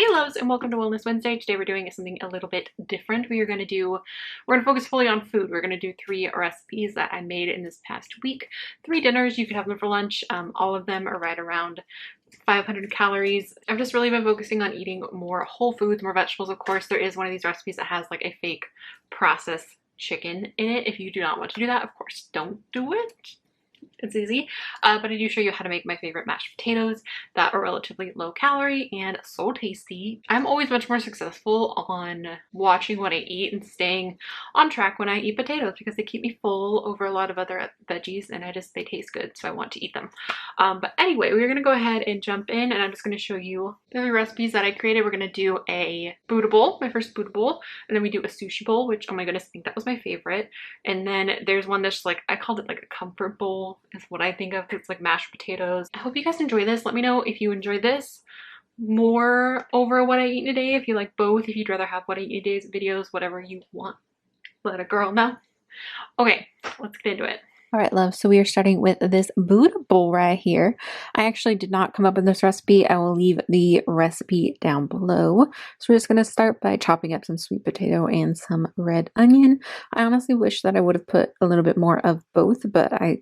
Hey loves, and welcome to Wellness Wednesday. Today we're doing something a little bit different. We're going to focus fully on food. We're going to do 3 recipes that I made in this past week. 3 dinners, you could have them for lunch. All of them are right around 500 calories. I've just really been focusing on eating more whole foods, more vegetables. Of course, there is one of these recipes that has like a fake processed chicken in it. If you do not want to do that, of course, don't do it. It's easy, but I do show you how to make my favorite mashed potatoes that are relatively low calorie and so tasty. I'm always much more successful on watching what I eat and staying on track when I eat potatoes because they keep me full over a lot of other veggies and they taste good, so I want to eat them. But anyway, we're gonna go ahead and jump in, and I'm just gonna show you the 3 recipes that I created. We're gonna do a BUDDAH bowl, my first BUDDAH bowl, and then we do a sushi bowl, which, oh my goodness, I think that was my favorite. And then there's one that's like, I called it like a comfort bowl is what I think of. It's like mashed potatoes. I hope you guys enjoy this. Let me know if you enjoy this more over what I eat in a day, if you like both, if you'd rather have what I eat in a day's videos, whatever you want. Let a girl know. Okay, let's get into it. All right, love. So we are starting with this BUDDAH bowl right here. I actually did not come up with this recipe. I will leave the recipe down below. So we're just going to start by chopping up some sweet potato and some red onion. I honestly wish that I would have put a little bit more of both, but I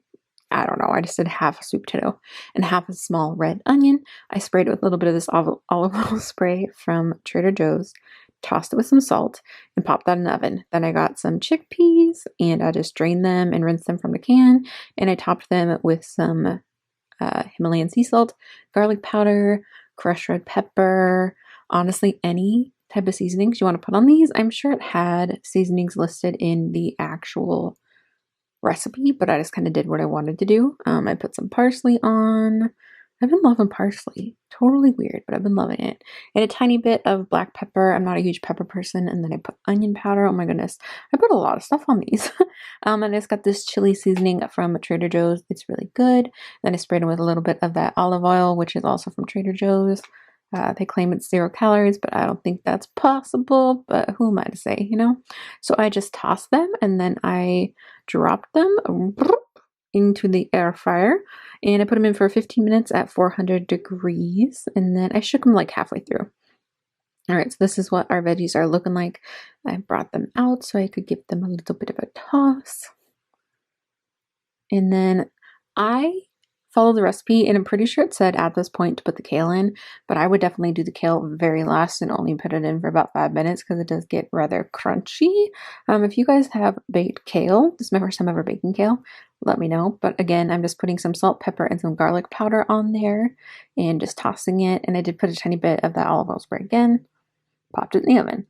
don't know. I just did half a sweet potato and half a small red onion. I sprayed it with a little bit of this olive oil spray from Trader Joe's, tossed it with some salt, and popped that in the oven. Then I got some chickpeas and I just drained them and rinsed them from the can, and I topped them with some Himalayan sea salt, garlic powder, crushed red pepper, honestly any type of seasonings you want to put on these. I'm sure it had seasonings listed in the actual recipe, but I just kind of did what I wanted to do. I put some parsley on. I've been loving parsley. Totally weird, but I've been loving it. And a tiny bit of black pepper. I'm not a huge pepper person. And then I put onion powder. Oh my goodness. I put a lot of stuff on these. And I just got this chili seasoning from Trader Joe's. It's really good. Then I sprayed it with a little bit of that olive oil, which is also from Trader Joe's. They claim it's 0 calories, but I don't think that's possible. But who am I to say, you know? So I just tossed them, and then I dropped them into the air fryer, and I put them in for 15 minutes at 400 degrees, and then I shook them like halfway through. All right, so this is what our veggies are looking like. I brought them out so I could give them a little bit of a toss. And then I follow the recipe, and I'm pretty sure it said at this point to put the kale in, but I would definitely do the kale very last and only put it in for about 5 minutes because it does get rather crunchy. If you guys have baked kale, this is my first time ever baking kale, let me know. But again, I'm just putting some salt, pepper, and some garlic powder on there and just tossing it. And I did put a tiny bit of that olive oil spray again, popped it in the oven.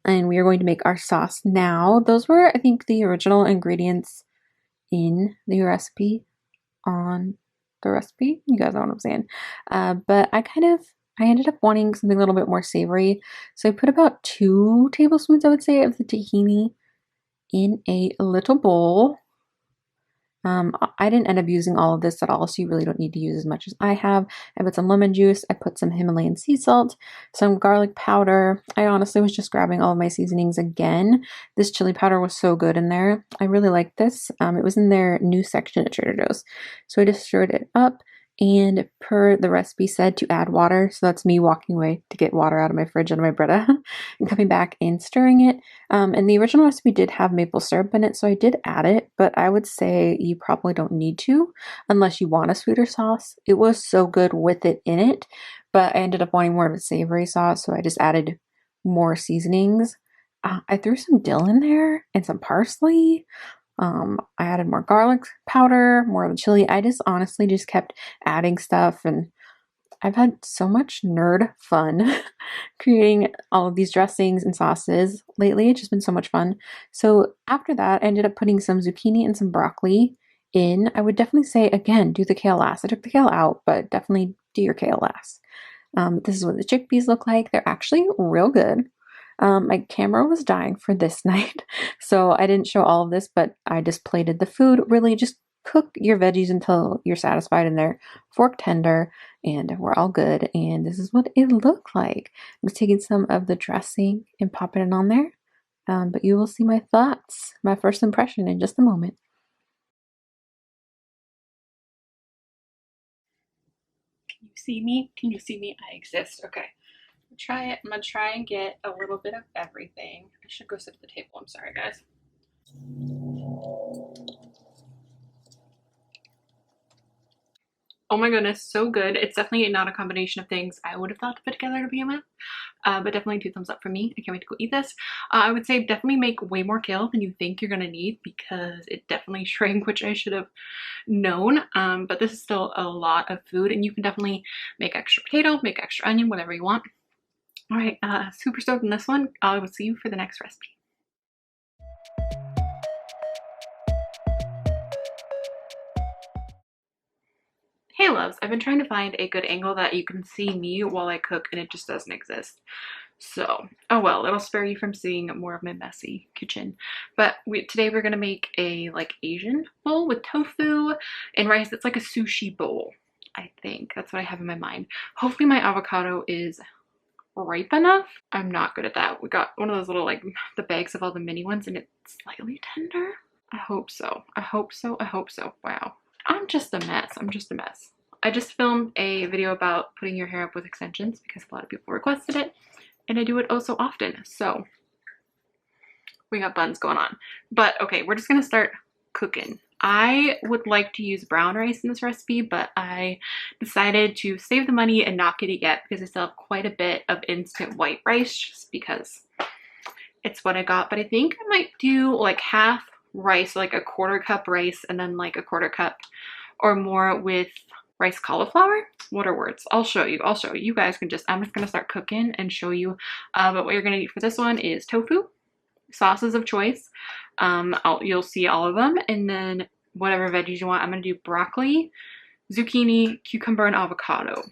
And we are going to make our sauce now. Those were, I think, the original ingredients in the recipe on the recipe. You guys know what I'm saying. But I ended up wanting something a little bit more savory. So I put about 2 tablespoons, I would say, of the tahini in a little bowl. I didn't end up using all of this at all, so you really don't need to use as much as I have. I put some lemon juice, I put some Himalayan sea salt, some garlic powder. I honestly was just grabbing all of my seasonings again. This chili powder was so good in there. I really liked this. It was in their new section at Trader Joe's. So I just stirred it up, and per the recipe said to add water. So that's me walking away to get water out of my fridge out of my Brita and coming back and stirring it. And the original recipe did have maple syrup in it, so I did add it, but I would say you probably don't need to unless you want a sweeter sauce. It was so good with it in it, but I ended up wanting more of a savory sauce, so I just added more seasonings. I threw some dill in there and some parsley. I added more garlic powder, more of the chili. I just honestly just kept adding stuff, and I've had so much nerd fun creating all of these dressings and sauces lately. It's just been so much fun. So after that, I ended up putting some zucchini and some broccoli in. I would definitely say, again, do the kale last. I took the kale out, but definitely do your kale last. This is what the chickpeas look like. They're actually real good. My camera was dying for this night, so I didn't show all of this, but I just plated the food. Really, just cook your veggies until you're satisfied and they're fork tender, and we're all good. And this is what it looked like. I'm just taking some of the dressing and popping it on there, but you will see my thoughts, my first impression in just a moment. Can you see me? Can you see me? I exist. Okay. Try it. I'm gonna try and get a little bit of everything. I should go sit at the table. I'm sorry, guys. Oh my goodness, so good. It's definitely not a combination of things I would have thought to put together to begin with, but definitely 2 thumbs up for me. I can't wait to go eat this. I would say definitely make way more kale than you think you're gonna need because it definitely shrank, which I should have known, but this is still a lot of food, and you can definitely make extra potato, make extra onion, whatever you want. All right, super stoked on this one. I will see you for the next recipe. Hey loves, I've been trying to find a good angle that you can see me while I cook and it just doesn't exist. So, oh well, it'll spare you from seeing more of my messy kitchen. But today we're gonna make a like Asian bowl with tofu and rice. It's like a sushi bowl, I think. That's what I have in my mind. Hopefully my avocado is ripe enough. I'm not good at that. We got one of those little like the bags of all the mini ones and it's slightly tender. I hope so. I hope so. I hope so. Wow. I'm just a mess. I'm just a mess. I just filmed a video about putting your hair up with extensions because a lot of people requested it and I do it oh so often. So we got buns going on. But okay, we're just gonna start cooking. I would like to use brown rice in this recipe, but I decided to save the money and not get it yet because I still have quite a bit of instant white rice just because it's what I got. But I think I might do like half rice, like a 1/4 cup rice, and then like a 1/4 cup or more with rice cauliflower. What are words? I'll show you. I'll show you. You guys can just, I'm just gonna start cooking and show you. But what you're gonna need for this one is tofu, sauces of choice. You'll see all of them, and then whatever veggies you want. I'm gonna do broccoli, zucchini, cucumber, and avocado.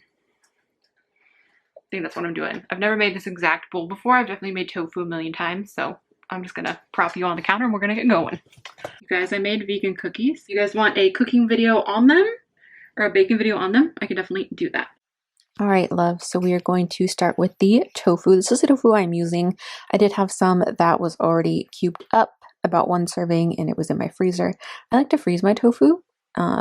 I think that's what I'm doing. I've never made this exact bowl before. I've definitely made tofu a million times, so I'm just gonna prop you on the counter and we're gonna get going. You guys, I made vegan cookies. You guys want a cooking video on them or a baking video on them? I can definitely do that. All right, love. So we are going to start with the tofu. This is the tofu I'm using. I did have some that was already cubed up, about 1 serving, and it was in my freezer. I like to freeze my tofu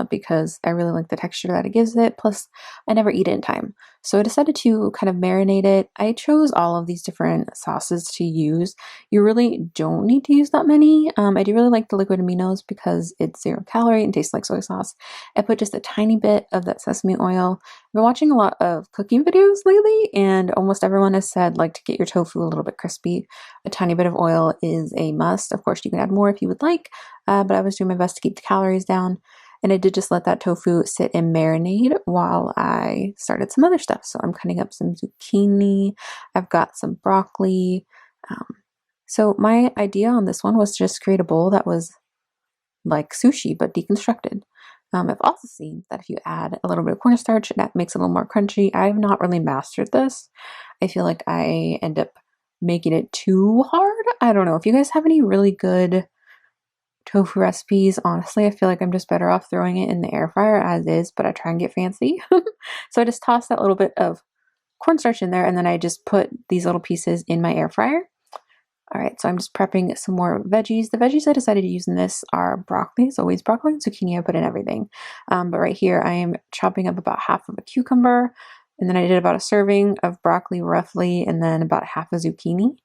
because I really like the texture that it gives it. Plus, I never eat it in time. So I decided to kind of marinate it. I chose all of these different sauces to use. You really don't need to use that many. I do really like the liquid aminos because it's 0 calorie and tastes like soy sauce. I put just a tiny bit of that sesame oil. I've been watching a lot of cooking videos lately, and almost everyone has said like to get your tofu a little bit crispy, a tiny bit of oil is a must. Of course, you can add more if you would like, but I was doing my best to keep the calories down. And I did just let that tofu sit and marinate while I started some other stuff. So I'm cutting up some zucchini. I've got some broccoli. So my idea on this one was to just create a bowl that was like sushi, but deconstructed. I've also seen that if you add a little bit of cornstarch, that makes it a little more crunchy. I've not really mastered this. I feel like I end up making it too hard. I don't know. If you guys have any really good tofu recipes, honestly, I feel like I'm just better off throwing it in the air fryer as is, but I try and get fancy. So I just toss that little bit of cornstarch in there, and then I just put these little pieces in my air fryer. All right, so I'm just prepping some more veggies. The veggies I decided to use in this are broccoli. It's always broccoli and zucchini. I put in everything. But right here, I am chopping up about half of a cucumber, and then I did about a serving of broccoli roughly, and then about half a zucchini.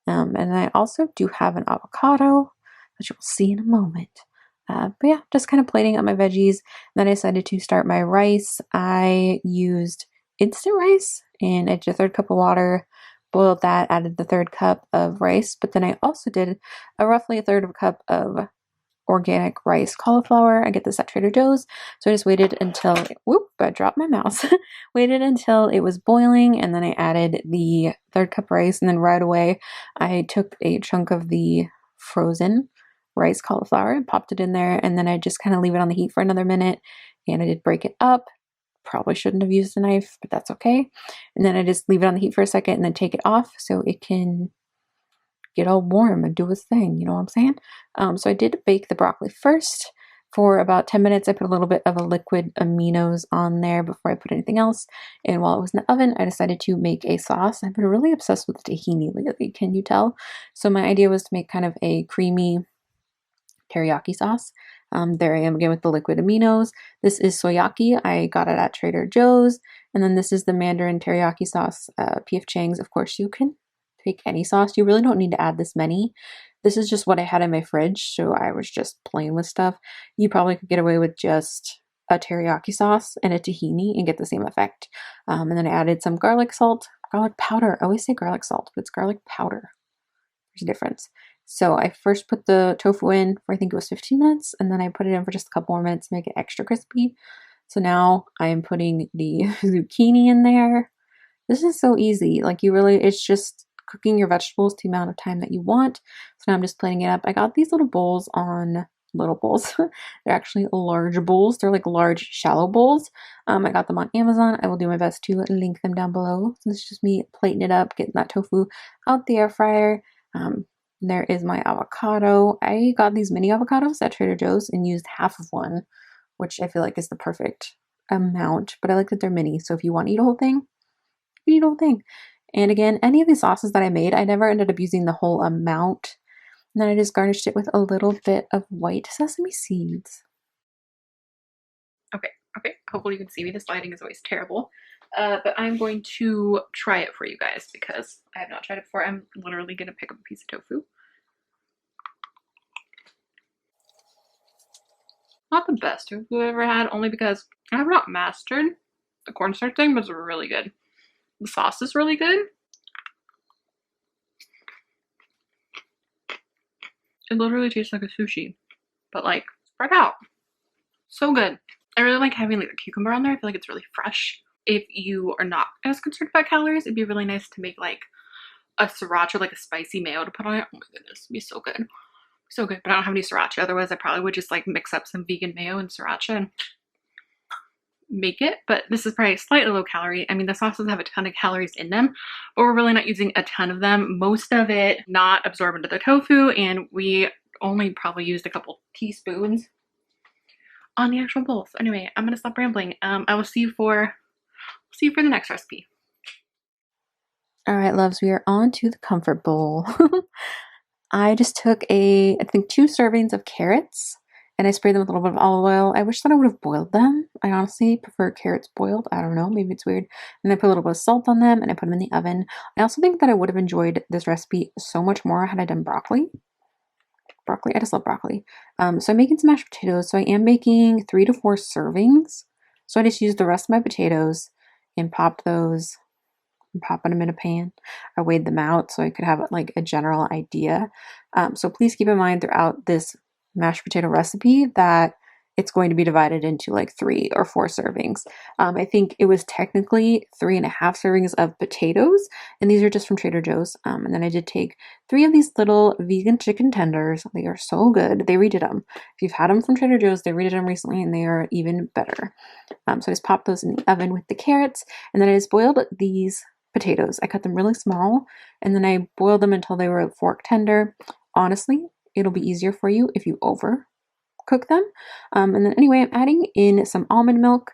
And I also do have an avocado, which you'll see in a moment. But yeah, just kind of plating up my veggies. And then I decided to start my rice. I used instant rice, and I did a 1/3 cup of water, boiled that, added the 1/3 cup of rice. But then I also did roughly a 1/3 cup of organic rice cauliflower. I get this at Trader Joe's. So I just waited until, whoop, I dropped my mouse. Waited until it was boiling, and then I added the 1/3 cup rice, and then right away I took a chunk of the frozen rice cauliflower and popped it in there, and then I just kind of leave it on the heat for another minute, and I did break it up. Probably shouldn't have used a knife, but that's okay. And then I just leave it on the heat for a second and then take it off so it can get all warm and do its thing, you know what I'm saying? So I did bake the broccoli first for about 10 minutes. I put a little bit of a liquid aminos on there before I put anything else. And while it was in the oven, I decided to make a sauce. I've been really obsessed with tahini lately, can you tell? So my idea was to make kind of a creamy teriyaki sauce. There I am again with the liquid aminos. This is Soyaki. I got it at Trader Joe's. And then this is the Mandarin teriyaki sauce, P.F. Chang's. Of course, you can take any sauce. You really don't need to add this many. This is just what I had in my fridge, so I was just playing with stuff. You probably could get away with just a teriyaki sauce and a tahini and get the same effect. And then I added some garlic salt, garlic powder. I always say garlic salt, but it's garlic powder. There's a difference. So I first put the tofu in for I think it was 15 minutes, and then I put it in for just a couple more minutes to make it extra crispy. So now I am putting the zucchini in there. This is so easy. Like it's just cooking your vegetables to the amount of time that you want. So now I'm just plating it up. I got these little bowls. They're actually large bowls. They're like large shallow bowls. I got them on Amazon. I will do my best to link them down below. So this is just me plating it up, getting that tofu out the air fryer. There is my avocado. I got these mini avocados at Trader Joe's and used half of one, which I feel like is the perfect amount, but I like that they're mini. So if you want to eat a whole thing, you eat a whole thing. And again, any of these sauces that I made, I never ended up using the whole amount. And then I just garnished it with a little bit of white sesame seeds. Okay. Hopefully you can see me. This lighting is always terrible. But I'm going to try it for you guys because I have not tried it before. I'm literally going to pick up a piece of tofu. Not the best tofu I've ever had, only because I have not mastered the cornstarch thing, but it's really good. The sauce is really good. It literally tastes like a sushi, but like spread out. So good. I really like having like a cucumber on there. I feel like it's really fresh. If you are not as concerned about calories, it'd be really nice to make like a sriracha, like a spicy mayo to put on it. Oh my goodness, it'd be so good. So good, but I don't have any sriracha. Otherwise, I probably would just like mix up some vegan mayo and sriracha and make it. But this is probably slightly low calorie. I mean, the sauces have a ton of calories in them, but we're really not using a ton of them. Most of it not absorb into the tofu, and we only probably used a couple teaspoons on the actual bowl. So anyway, I'm gonna stop rambling. I will see you for the next recipe. All right, loves, we are on to the comfort bowl. I just took I think 2 servings of carrots, and I sprayed them with a little bit of olive oil. I wish that I would have boiled them. I honestly prefer carrots boiled. I don't know, maybe it's weird. And I put a little bit of salt on them, and I put them in the oven. I also think that I would have enjoyed this recipe so much more had I done broccoli. I just love broccoli. So I'm making some mashed potatoes. So I am making 3 to 4 servings. So I just used the rest of my potatoes and popped those and popping them in a pan. I weighed them out so I could have like a general idea. So please keep in mind throughout this mashed potato recipe that it's going to be divided into like 3 or 4 servings. I think it was technically 3.5 servings of potatoes, and these are just from Trader Joe's. And then I did take 3 of these little vegan chicken tenders. They are so good. They redid them. If you've had them from Trader Joe's, they redid them recently and they are even better. So I just popped those in the oven with the carrots, and then I just boiled these potatoes. I cut them really small, and then I boiled them until they were fork tender. Honestly, it'll be easier for you if you overcook them. And then anyway, I'm adding in some almond milk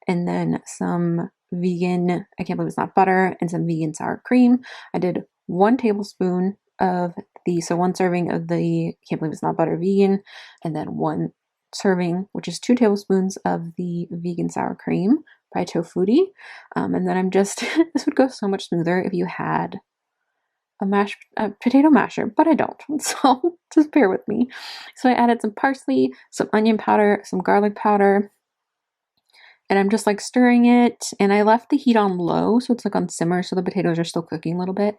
and then some vegan, I can't believe it's not butter, and some vegan sour cream. I did 1 tablespoon of so 1 serving of the, can't believe it's not butter vegan, and then 1 serving, which is 2 tablespoons of the vegan sour cream by Tofu. And then I'm just, this would go so much smoother if you had a potato masher, but I don't, so just bear with me. So I added some parsley, some onion powder, some garlic powder, and I'm just like stirring it, and I left the heat on low, so it's like on simmer, so the potatoes are still cooking a little bit.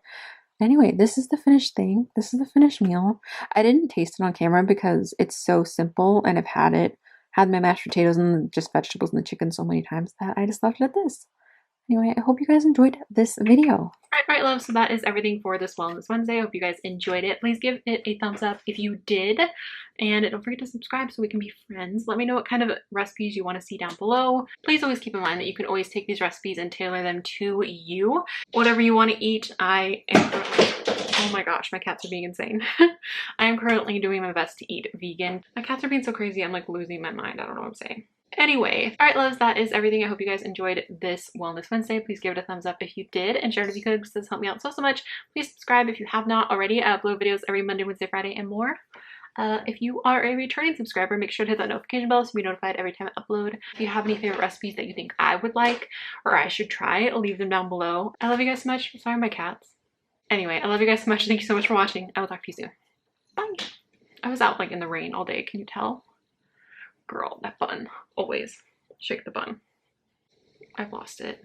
Anyway, this is the finished thing. This is the finished meal. I didn't taste it on camera because it's so simple, and I've had my mashed potatoes and just vegetables and the chicken so many times that I just left it at this. Anyway, I hope you guys enjoyed this video. Alright, love, so that is everything for this Wellness Wednesday. I hope you guys enjoyed it. Please give it a thumbs up if you did, and don't forget to subscribe so we can be friends. Let me know what kind of recipes you want to see down below. Please always keep in mind that you can always take these recipes and tailor them to you. Whatever you want to eat, oh my gosh, my cats are being insane. I am currently doing my best to eat vegan. My cats are being so crazy, I'm like losing my mind. I don't know what I'm saying. Anyway, alright loves, that is everything. I hope you guys enjoyed this Wellness Wednesday. Please give it a thumbs up if you did, and share it if you could, because this helped me out so much. Please subscribe if you have not already. I upload videos every Monday, Wednesday, Friday, and more. If you are a returning subscriber, make sure to hit that notification bell so you'll be notified every time I upload. If you have any favorite recipes that you think I would like or I should try, leave them down below. I love you guys so much. Sorry, my cats. Anyway, I love you guys so much. Thank you so much for watching. I will talk to you soon. Bye. I was out like in the rain all day. Can you tell? Girl, that bun. Always shake the bun. I've lost it.